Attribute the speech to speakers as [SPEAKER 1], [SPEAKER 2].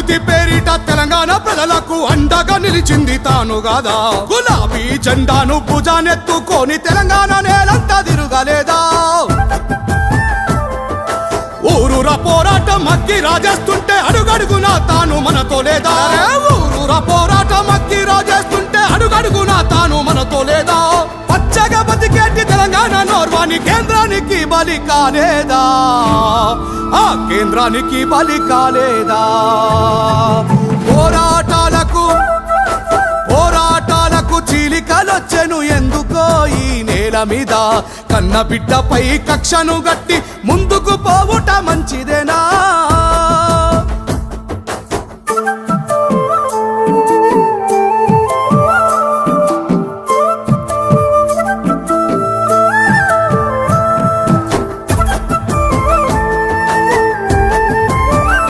[SPEAKER 1] సాయుధి పేరిట తెలంగాణ ప్రజలకు అండగా నిలిచింది తాను గాదా గులాబీ జెండాను భుజానెత్తుకొని తెలంగాణ నేలంతా తిరుగలేదా ఊరూరా పోరాటం అక్కి రాజేస్తుంటే అడుగడుగునా తాను మనతో లేదా ఊరూరా పోరాటం అక్కి రాజేస్తుంటే అడుగడుగునా తాను మనతో లేదా పచ్చగా బతికేటి తెలంగాణ నోర్వాని కేంద్రానికి బలి కాలేదా ఆ కేంద్రానికి బలి కాలేదా పోరాటాలకు చీలికలొచ్చెను ఎందుకో ఈ నేల మీద కన్న బిడ్డపై కక్షను గట్టి ముందుకు పోవుట మంచిదేనా